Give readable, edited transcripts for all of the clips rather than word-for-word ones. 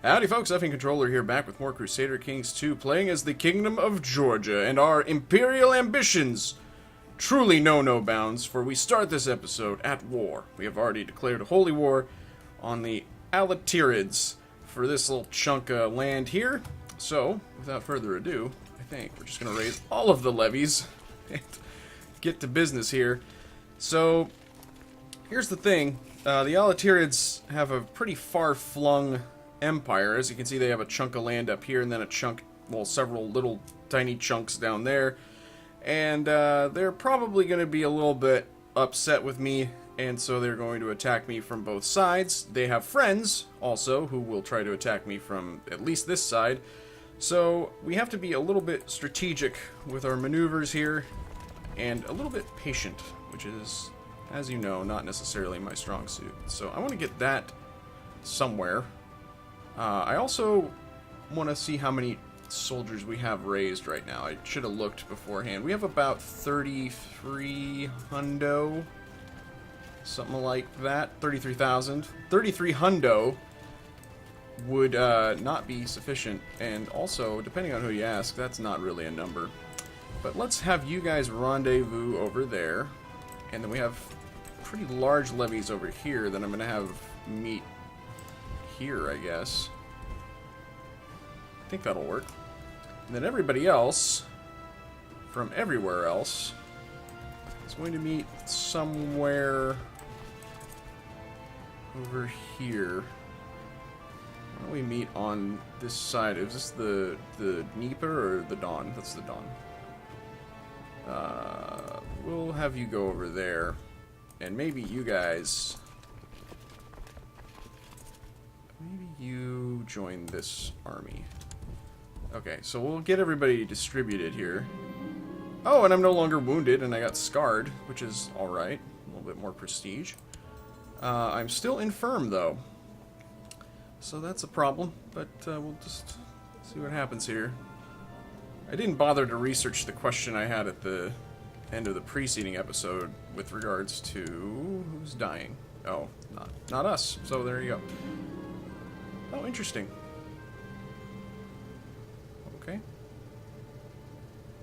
Howdy folks, Effing Controller here, back with more Crusader Kings 2, playing as the Kingdom of Georgia, and our imperial ambitions truly know no bounds, for we start this episode at war. We have already declared a holy war on the Alaterids for this little chunk of land here. So, without further ado, I think we're just going to raise all of the levies and get to business here. So, here's the thing. The Alaterids have a pretty far-flung empire. As you can see, they have a chunk of land up here and then a chunk, well, several little tiny chunks down there. And they're probably going to be a little bit upset with me, and so they're going to attack me from both sides. They have friends also who will try to attack me from at least this side. So we have to be a little bit strategic with our maneuvers here and a little bit patient, which is, as you know, not necessarily my strong suit. So I want to get that somewhere. I also want to see how many soldiers we have raised right now. I should have looked beforehand. We have about 33 hundo, something like that. 33,000. 33 hundo would not be sufficient, and also, depending on who you ask, that's not really a number. But let's have you guys rendezvous over there, and then we have pretty large levies over here that I'm going to have meet here, I guess. I think that'll work. And then everybody else from everywhere else is going to meet somewhere over here. Why don't we meet on this side? Is this the Dnieper or the Don? That's the Don. We'll have you go over there, and maybe you guys. Maybe you join this army. Okay, so we'll get everybody distributed here. Oh, and I'm no longer wounded, and I got scarred, which is alright. A little bit more prestige. I'm still infirm, though. So that's a problem, but we'll just see what happens here. I didn't bother to research the question I had at the end of the preceding episode with regards to who's dying. Oh, not us. So there you go. Oh, interesting. Okay.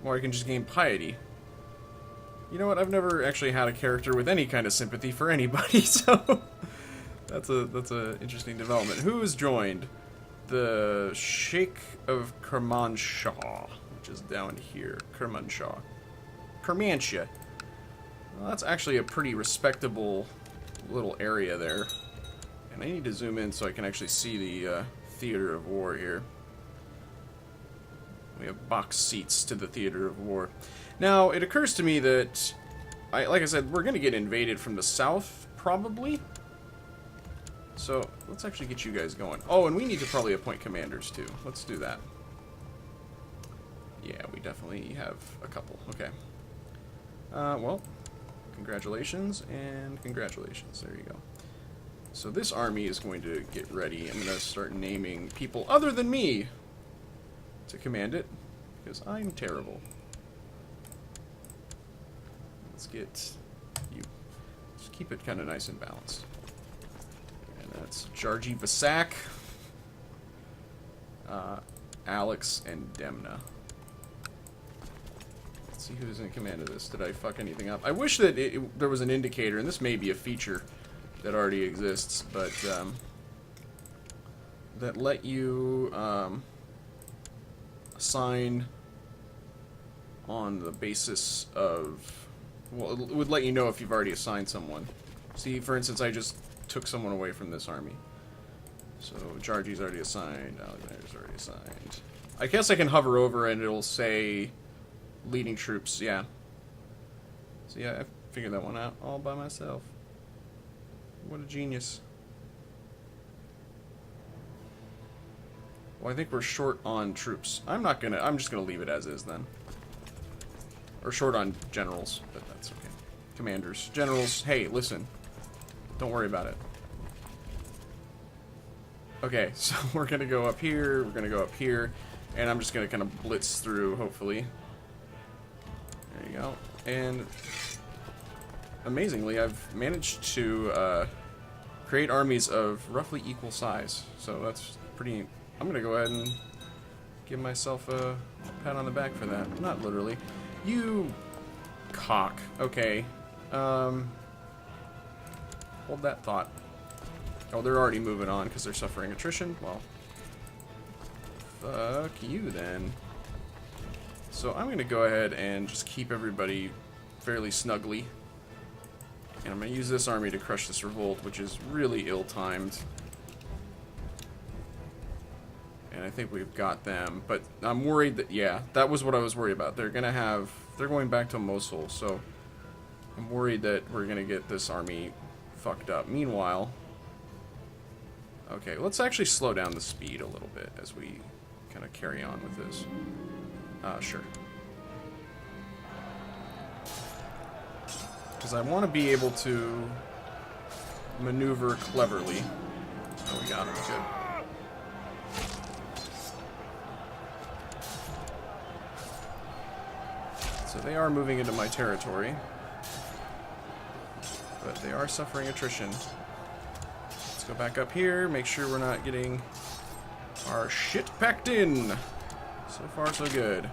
Or I can just gain piety. You know what? I've never actually had a character with any kind of sympathy for anybody, so that's a interesting development. Who has joined? The Sheikh of Kermanshah, which is down here. Kermanshah. Kermanshah. Well, that's actually a pretty respectable little area there. And I need to zoom in so I can actually see the theater of war here. We have box seats to the theater of war. Now, it occurs to me that, like I said, we're going to get invaded from the south, probably. So, let's actually get you guys going. Oh, and we need to probably appoint commanders, too. Let's do that. Yeah, we definitely have a couple. Okay. Well, congratulations, and congratulations. There you go. So this army is going to get ready. I'm going to start naming people other than me to command it, because I'm terrible. Let's get you. Just keep it kind of nice and balanced. And that's Jarji Basak, Alex, and Demna. Let's see who's in command of this. Did I fuck anything up? I wish that there was an indicator, and this may be a feature that already exists, but that let you assign on the basis of, well, it would let you know if you've already assigned someone. See, for instance, I just took someone away from this army. So Jarji's already assigned, Alexander's already assigned. I guess I can hover over and it'll say leading troops, yeah. So yeah, I figured that one out all by myself. What a genius. Well, I think we're short on troops. I'm just gonna leave it as is then. Or short on generals, but that's okay. Commanders. Generals, hey, listen. Don't worry about it. Okay, so we're gonna go up here, we're gonna go up here, and I'm just gonna kind of blitz through, hopefully. There you go. And amazingly, I've managed to Create armies of roughly equal size. So that's pretty... I'm going to go ahead and give myself a pat on the back for that. Not literally. You cock. Okay. Hold that thought. Oh, they're already moving on because they're suffering attrition? Well, fuck you then. So I'm going to go ahead and just keep everybody fairly snugly. And I'm going to use this army to crush this revolt, which is really ill-timed. And I think we've got them. But I'm worried that, yeah, that was what I was worried about. They're going back to Mosul, so I'm worried that we're going to get this army fucked up. Meanwhile, okay, let's actually slow down the speed a little bit as we kind of carry on with this. Sure. Because I want to be able to maneuver cleverly. Oh, we got him. Good. So they are moving into my territory. But they are suffering attrition. Let's go back up here, make sure we're not getting our shit packed in. So far, so good.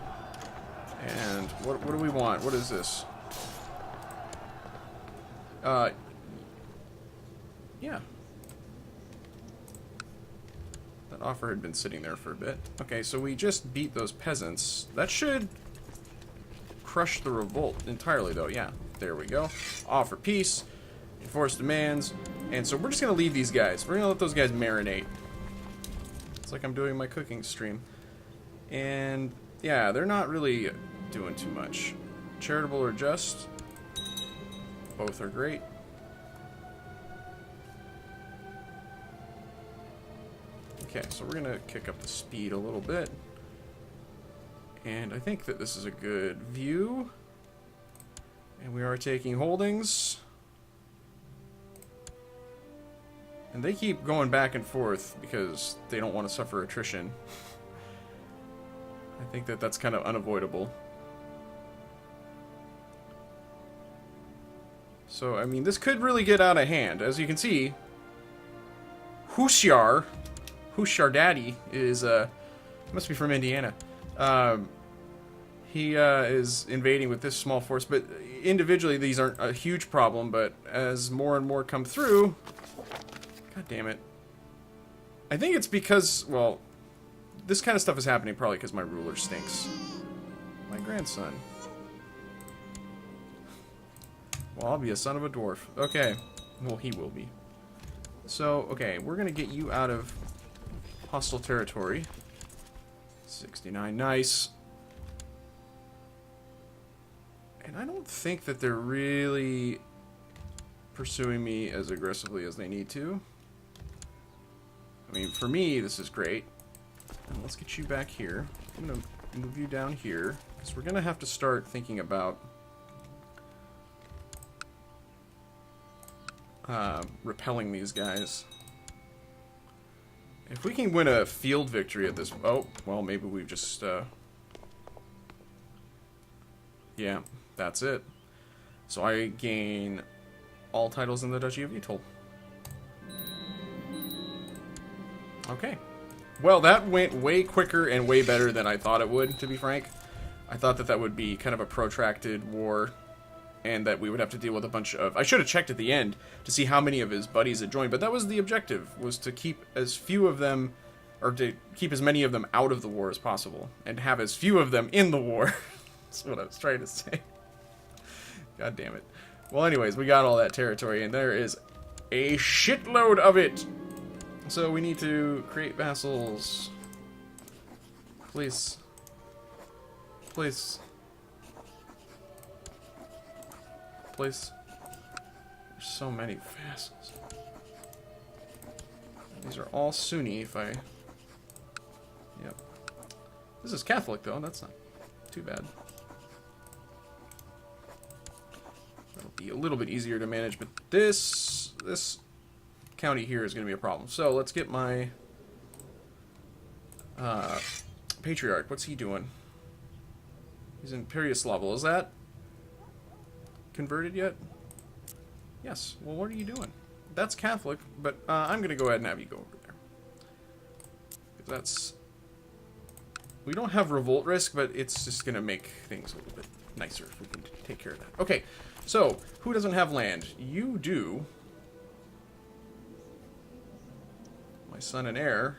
And what do we want? What is this? Yeah. That offer had been sitting there for a bit. Okay, so we just beat those peasants. That should crush the revolt entirely, though. Yeah, there we go. Offer peace, enforce demands, and so we're just gonna leave these guys. We're gonna let those guys marinate. It's like I'm doing my cooking stream. And yeah, they're not really doing too much. Charitable or just, both are great. Okay, so we're gonna kick up the speed a little bit. And I think that this is a good view. And we are taking holdings. And they keep going back and forth because they don't want to suffer attrition. I think that that's kind of unavoidable. So, I mean, this could really get out of hand. As you can see, Hushar Daddy is, must be from Indiana. He is invading with this small force, but individually these aren't a huge problem, but as more and more come through... God damn it. I think it's because, well, this kind of stuff is happening probably because my ruler stinks. My grandson. Well, I'll be a son of a dwarf. Okay. Well, he will be. So, okay, we're going to get you out of hostile territory. 69, nice. And I don't think that they're really pursuing me as aggressively as they need to. I mean, for me, this is great. And let's get you back here. I'm going to move you down here, because we're going to have to start thinking about repelling these guys. If we can win a field victory at this... Oh, well, maybe we've just... Yeah, that's it. So I gain all titles in the Duchy of Etol. Okay. Well, that went way quicker and way better than I thought it would, to be frank. I thought that that would be kind of a protracted war, and that we would have to deal with a bunch of... I should have checked at the end to see how many of his buddies had joined, but that was the objective, was to keep as few of them, or to keep as many of them out of the war as possible, and have as few of them in the war. That's what I was trying to say. God damn it. Well, anyways, we got all that territory, and there is a shitload of it! So we need to create vassals. Please. Please. Please. There's so many vassals. These are all Sunni if I... Yep. This is Catholic though, that's not too bad. That'll be a little bit easier to manage, but this county here is going to be a problem. So let's get my patriarch. What's he doing? He's in Peryaslavel. Is that converted yet? Yes. Well, what are you doing? That's Catholic, but I'm going to go ahead and have you go over there. That's... We don't have revolt risk, but it's just going to make things a little bit nicer if we can take care of that. Okay, so, who doesn't have land? You do. My son and heir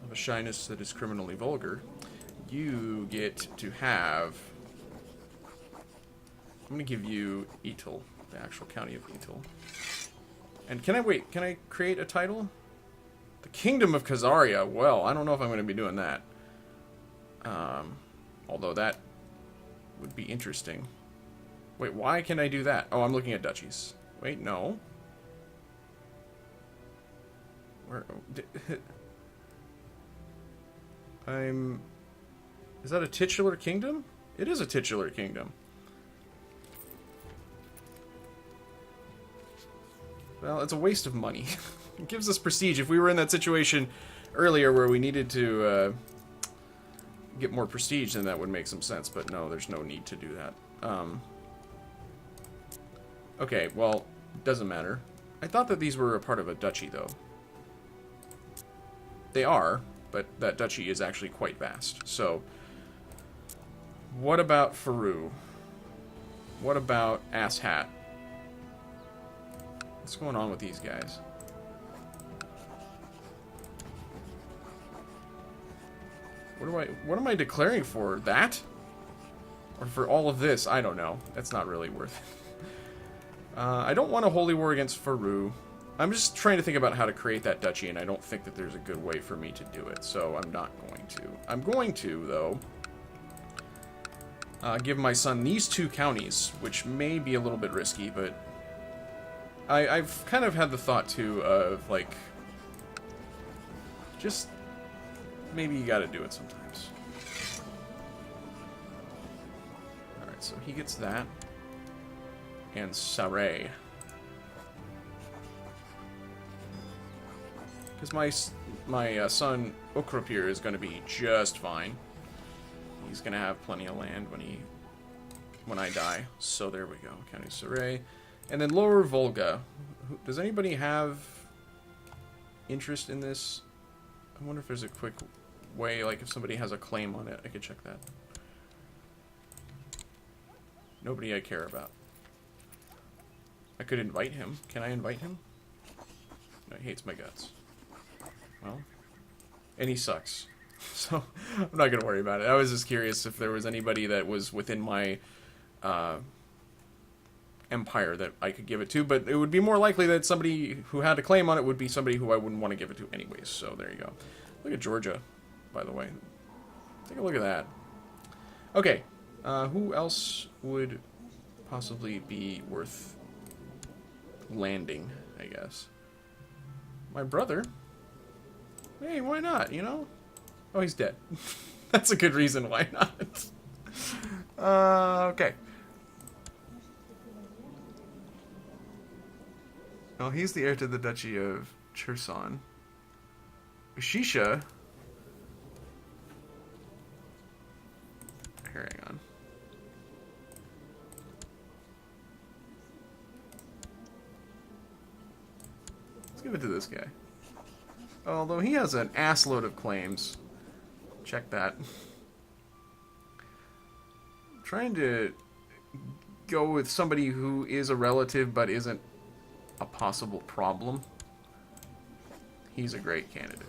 of a shyness that is criminally vulgar. You get to have... I'm going to give you Etel, the actual county of Etel. And can I create a title? The Kingdom of Khazaria. Well, I don't know if I'm going to be doing that. Although that would be interesting. Wait, why can I do that? Oh, I'm looking at duchies. Wait, no. Where... Is that a titular kingdom? It is a titular kingdom. Well, it's a waste of money. It gives us prestige. If we were in that situation earlier where we needed to get more prestige, then that would make some sense. But no, there's no need to do that. Okay, well, doesn't matter. I thought that these were a part of a duchy, though. They are, but that duchy is actually quite vast. So, what about Faru? What about Asshat? What's going on with these guys? What am I declaring for? That? Or for all of this? I don't know. That's not really worth it. I don't want a holy war against Faru. I'm just trying to think about how to create that duchy, and I don't think that there's a good way for me to do it, so I'm not going to. I'm going to, though, give my son these two counties, which may be a little bit risky, but I've kind of had the thought, too, of, like, just maybe you gotta do it sometimes. Alright, so he gets that. And Saray. Because my son Okrapir is going to be just fine. He's going to have plenty of land when I die. So there we go. County Saray. And then Lower Volga. Does anybody have interest in this? I wonder if there's a quick way, like if somebody has a claim on it, I could check that. Nobody I care about. I could invite him. Can I invite him? No, he hates my guts. Well, and he sucks. So, I'm not going to worry about it. I was just curious if there was anybody that was within my empire that I could give it to, but it would be more likely that somebody who had a claim on it would be somebody who I wouldn't want to give it to anyways, so there you go. Look at Georgia, by the way. Take a look at that. Okay, who else would possibly be worth landing, I guess? My brother. Hey, why not, you know? Oh, he's dead. That's a good reason why not. Okay. Well, he's the heir to the Duchy of Cherson. Shisha. Here, hang on. Let's give it to this guy. Although he has an assload of claims. Check that. I'm trying to go with somebody who is a relative but isn't a possible problem. He's a great candidate.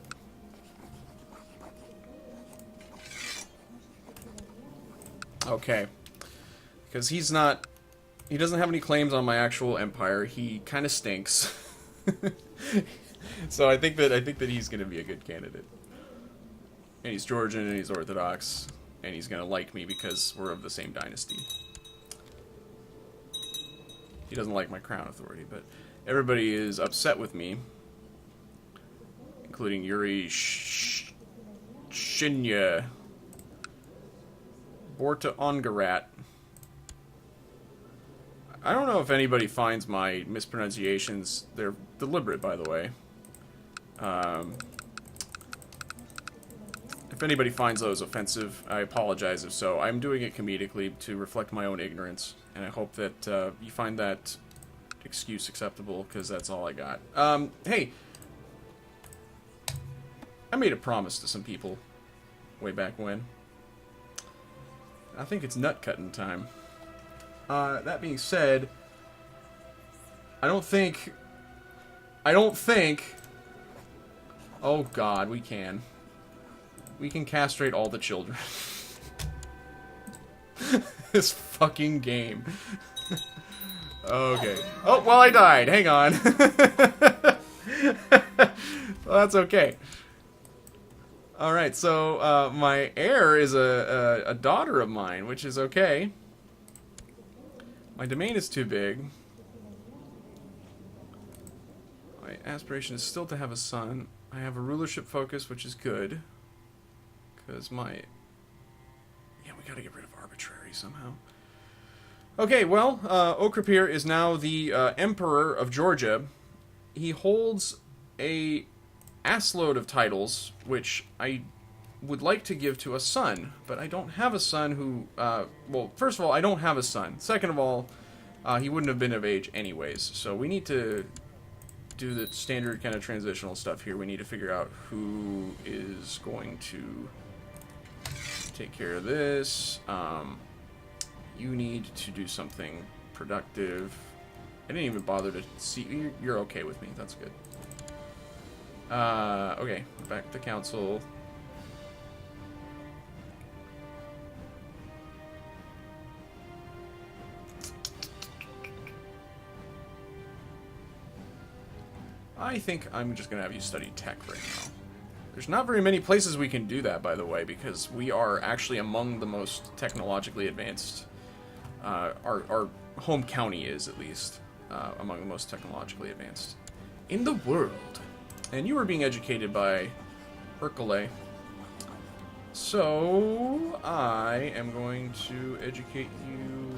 Okay. Because he doesn't have any claims on my actual empire. He kind of stinks. So I think that he's going to be a good candidate. And he's Georgian and he's Orthodox and he's going to like me because we're of the same dynasty. He doesn't like my crown authority, but everybody is upset with me, including Yuri Shinya, Borta Ongarat. I don't know if anybody finds my mispronunciations. They're deliberate, by the way. If anybody finds those offensive, I apologize if so. I'm doing it comedically to reflect my own ignorance, and I hope that you find that excuse acceptable, because that's all I got. Hey, I made a promise to some people way back when. I think it's nut cutting time. That being said, I don't think... Oh god, we can. We can castrate all the children. This fucking game. Okay. Oh, well, I died. Hang on. Well, that's okay. Alright, so, my heir is a daughter of mine, which is okay. My domain is too big. My aspiration is still to have a son. I have a rulership focus, which is good. Because my... Yeah, we gotta get rid of arbitrary somehow. Okay, well, Okrepir is now the Emperor of Georgia. He holds a assload of titles, which I would like to give to a son, but I don't have a son who... well, first of all, I don't have a son. Second of all, he wouldn't have been of age anyways, so we need to do the standard kind of transitional stuff here. We need to figure out who is going to take care of this. You need to do something productive. I didn't even bother to see... You're okay with me. That's good. Okay. Back to council. I think I'm just going to have you study tech right now. There's not very many places we can do that, by the way, because we are actually among the most technologically advanced... our home county is, at least, among the most technologically advanced in the world. And you were being educated by Hercule. So, I am going to educate you...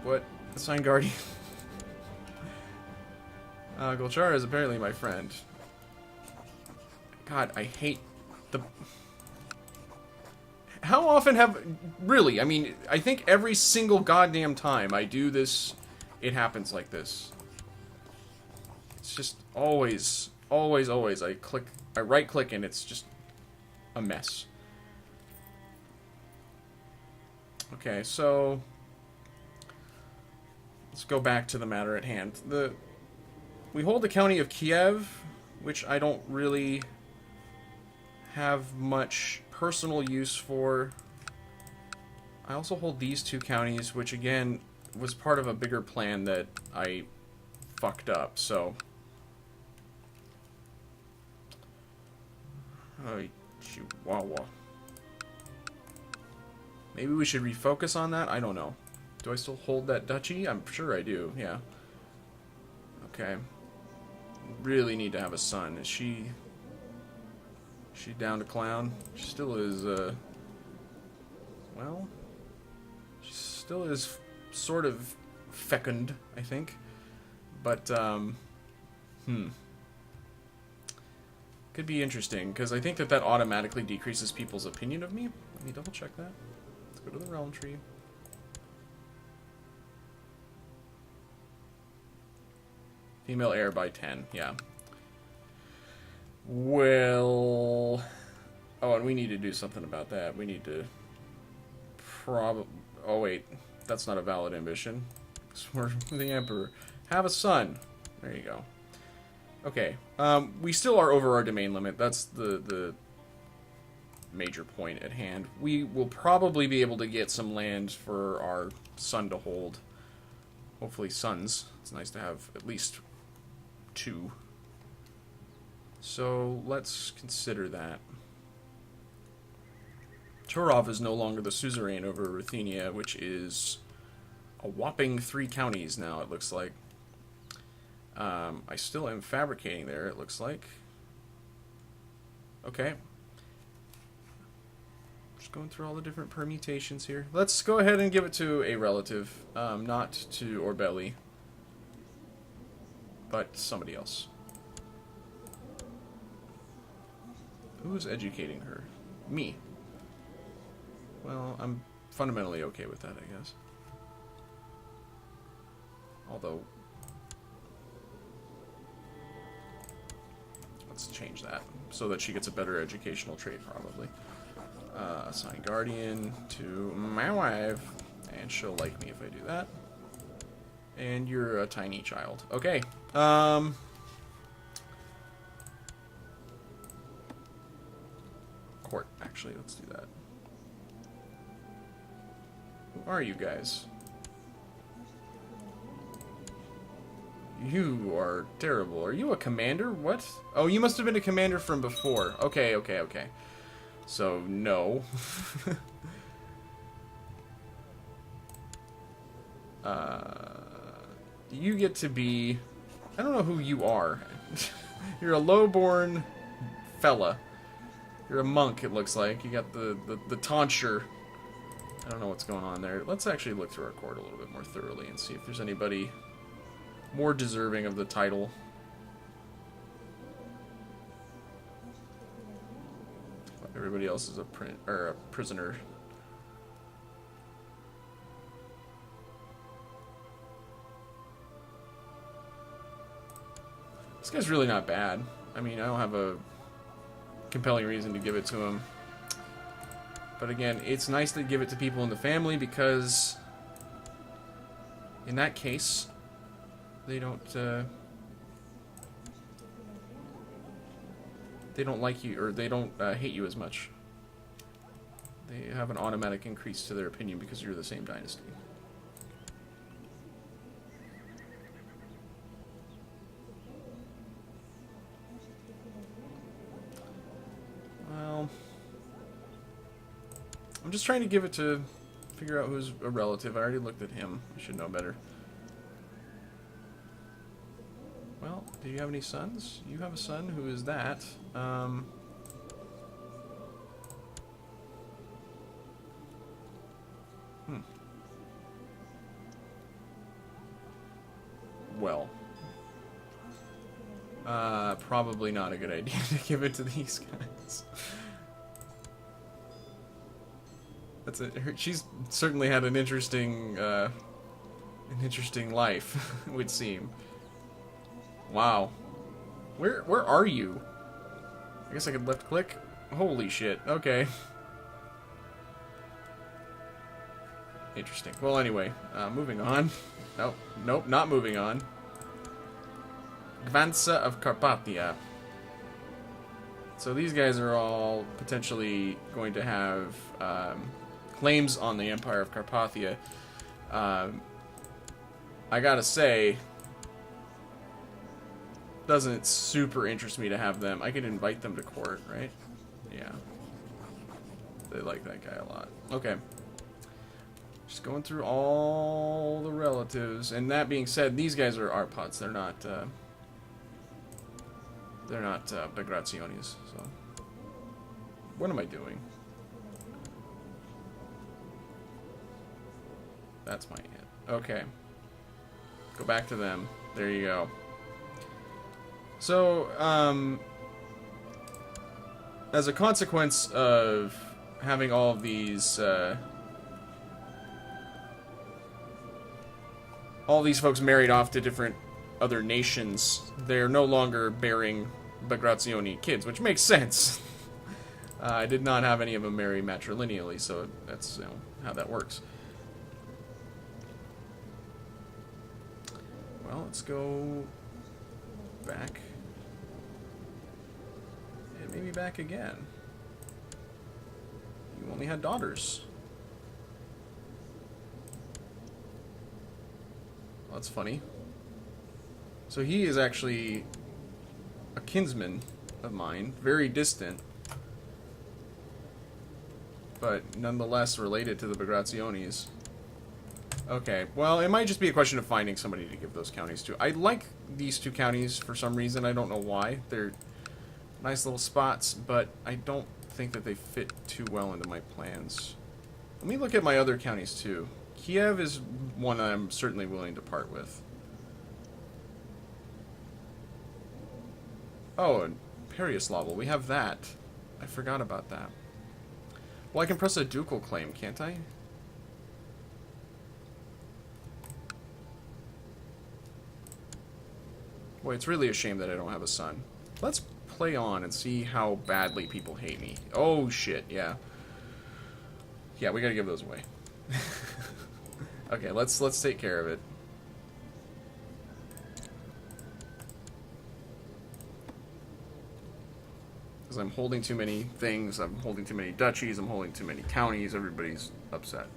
What? Assign Guardian? Golchara is apparently my friend. God, I hate the... How often have... Really, I mean, I think every single goddamn time I do this, it happens like this. It's just always, always, always. I right-click and it's just a mess. Okay, so... Let's go back to the matter at hand. We hold the county of Kiev, which I don't really have much personal use for. I also hold these two counties, which again was part of a bigger plan that I fucked up, so... Oh, chihuahua. Maybe we should refocus on that? I don't know. Do I still hold that duchy? I'm sure I do, yeah. Okay. Really need to have a son. Is she down to clown? She still is, well, she still is sort of fecund, I think. But, could be interesting, because I think that automatically decreases people's opinion of me. Let me double check that. Let's go to the realm tree. Female heir by 10, yeah. Well... Oh, and we need to do something about that. We need to... Oh, wait. That's not a valid ambition. We're the Emperor. Have a son. There you go. Okay. We still are over our domain limit. That's the major point at hand. We will probably be able to get some land for our son to hold. Hopefully sons. It's nice to have at least 2. So let's consider that. Turov is no longer the suzerain over Ruthenia, which is a whopping 3 counties now, it looks like. I still am fabricating there, it looks like. Okay. Just going through all the different permutations here. Let's go ahead and give it to a relative, not to Orbelli, but somebody else. Who's educating her? Me. Well, I'm fundamentally okay with that, I guess. Although, let's change that so that she gets a better educational trait, probably. Assign guardian to my wife, and she'll like me if I do that. And you're a tiny child. Okay. Court, actually, let's do that. Who are you guys? You are terrible. Are you a commander? What? Oh, you must have been a commander from before. Okay, okay, okay. So, no. You get to be... I don't know who you are. You're a low-born fella. You're a monk, it looks like. You got the tonsure. I don't know what's going on there. Let's actually look through our court a little bit more thoroughly and see if there's anybody more deserving of the title. Everybody else is a prisoner. This guy's really not bad. I mean, I don't have a compelling reason to give it to him. But again, it's nice to give it to people in the family because in that case, they don't like you, or they don't hate you as much. They have an automatic increase to their opinion because you're the same dynasty. Well, I'm just trying to give it to figure out who's a relative. I already looked at him. I should know better. Well, do you have any sons? You have a son. Who is that? Well. Probably not a good idea to give it to these guys. That's it. She's certainly had an interesting life, it would seem. Wow. Where are you? I guess I could left click. Holy shit. Okay. Interesting. Well, anyway, moving on. Nope, not moving on. Gvansa of Carpathia. So these guys are all potentially going to have claims on the Empire of Carpathia. I gotta say, doesn't super interest me to have them. I could invite them to court, right? Yeah. They like that guy a lot. Okay. Just going through all the relatives. And that being said, these guys are Arpots. They're not Bagrazionis. So, what am I doing? That's my aunt. Okay. Go back to them. There you go. So, as a consequence of having all of these folks married off to different other nations, they're no longer bearing Bagrazioni kids, which makes sense. I did not have any of them marry matrilineally, so that's, you know, how that works. Well, let's go back. And maybe back again. You only had daughters. Well, that's funny. So he is actually a kinsman of mine, very distant, but nonetheless related to the Bagrazionis. Okay, well, it might just be a question of finding somebody to give those counties to. I like these two counties for some reason. I don't know why. They're nice little spots, but I don't think that they fit too well into my plans. Let me look at my other counties, too. Kiev is one I'm certainly willing to part with. Oh, and Perioslav, we have that. I forgot about that. Well, I can press a ducal claim, can't I? Boy, it's really a shame that I don't have a son. Let's play on and see how badly people hate me. Oh shit, yeah. Yeah, we gotta give those away. Okay, let's take care of it. Because I'm holding too many things, I'm holding too many duchies, I'm holding too many counties, everybody's upset.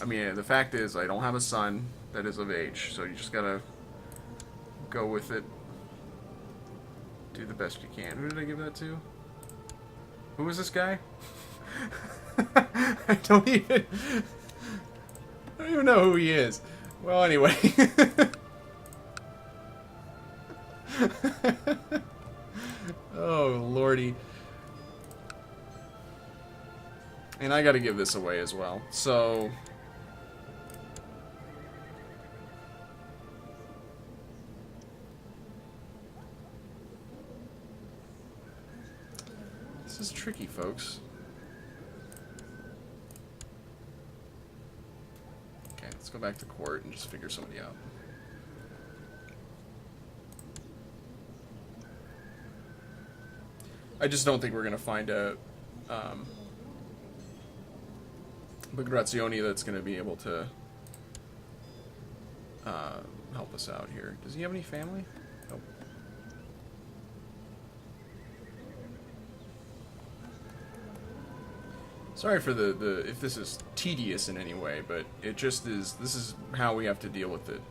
I mean, the fact is, I don't have a son that is of age, so you just gotta go with it. Do the best you can. Who did I give that to? Who was this guy? I don't even know who he is. Well, anyway. Oh, lordy. And I gotta give this away as well. So... this is tricky, folks. Okay, let's go back to court and just figure somebody out. I just don't think we're gonna find a Migrazioni that's gonna be able to help us out here. Does he have any family? Nope. Sorry for the if this is tedious in any way, but it just is. This is how we have to deal with it.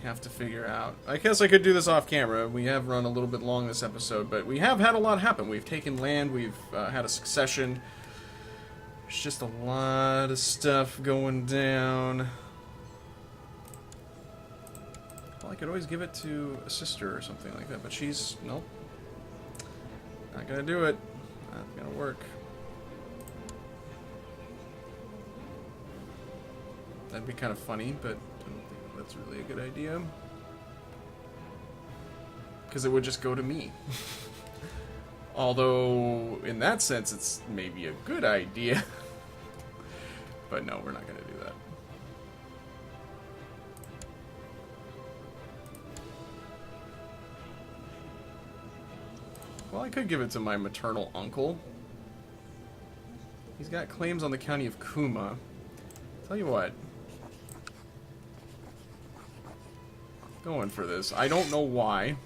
Have to figure out. I guess I could do this off camera. We have run a little bit long this episode, but we have had a lot happen. We've taken land. We've had a succession. There's just a lot of stuff going down. Well, I could always give it to a sister or something like that, but she's... nope. Not gonna do it. Not gonna work. That'd be kind of funny, but I don't think that's really a good idea. Because it would just go to me. Although, in that sense, it's maybe a good idea. But no, we're not gonna do that. Well, I could give it to my maternal uncle. He's got claims on the county of Kuma. Tell you what. Going for this. I don't know why.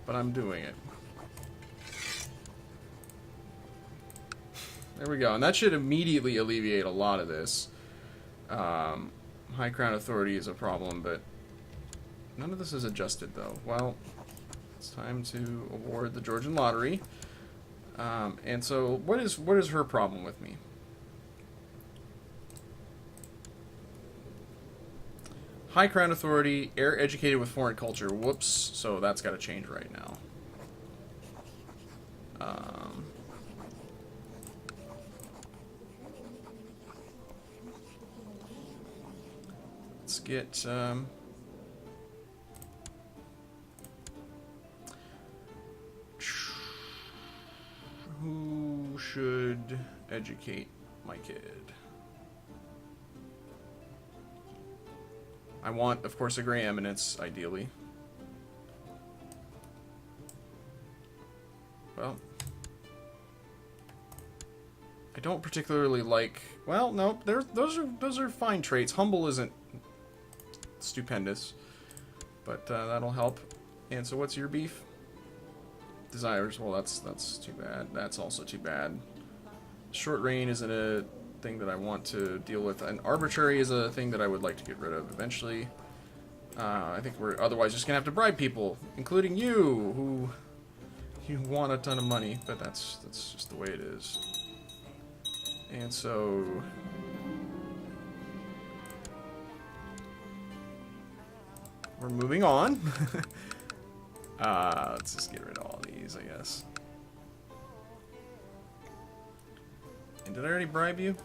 But I'm doing it. There we go. And that should immediately alleviate a lot of this. High Crown Authority is a problem, but none of this is adjusted, though. Well, it's time to award the Georgian Lottery. And so, what is her problem with me? High Crown Authority, heir educated with foreign culture. Whoops. So that's got to change right now. Let's get... who should educate my kid? I want, of course, a Grey Eminence, ideally. Well, I don't particularly like... well, no, those are fine traits. Humble isn't stupendous, but that'll help. And so, what's your beef? Desires. Well, that's too bad. That's also too bad. Short reign isn't a thing that I want to deal with, and arbitrary is a thing that I would like to get rid of eventually. I think we're otherwise just gonna have to bribe people, including you, who you want a ton of money, but that's just the way it is. And so we're moving on. Let's just get rid of all these, I guess. And did I already bribe you?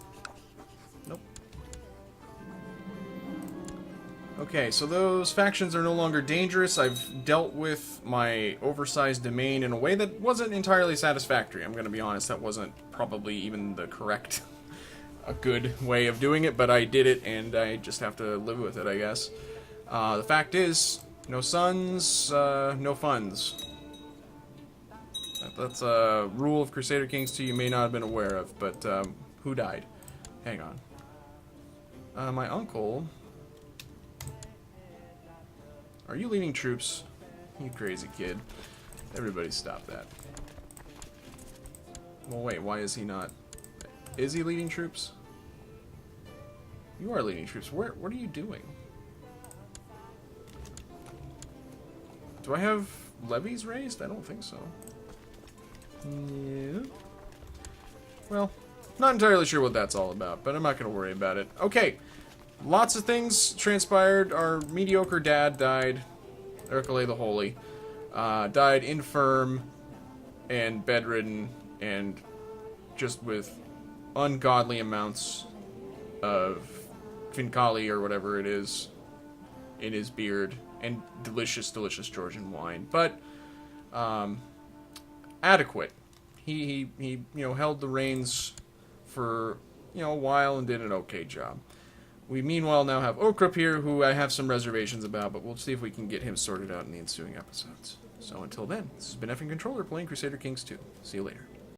Nope. Okay, so those factions are no longer dangerous. I've dealt with my oversized domain in a way that wasn't entirely satisfactory. I'm going to be honest, that wasn't probably even the correct, a good way of doing it, but I did it, and I just have to live with it, I guess. The fact is, no sons, no funds. That's a rule of Crusader Kings 2 you may not have been aware of, but who died? Hang on. My uncle... Are you leading troops? You crazy kid. Everybody stop that. Well, wait, why is he not? Is he leading troops? You are leading troops. What are you doing? Do I have levies raised? I don't think so. Yeah. Well, not entirely sure what that's all about, but I'm not going to worry about it. Okay. Lots of things transpired. Our mediocre dad died. Ercole the Holy. Died infirm and bedridden and just with ungodly amounts of Fincali or whatever it is in his beard and delicious, delicious Georgian wine. But adequate. He held the reins for a while and did an okay job. We meanwhile now have Okrup here, who I have some reservations about, but we'll see if we can get him sorted out in the ensuing episodes. So until then, this has been Effing Controller playing Crusader Kings 2. See you later.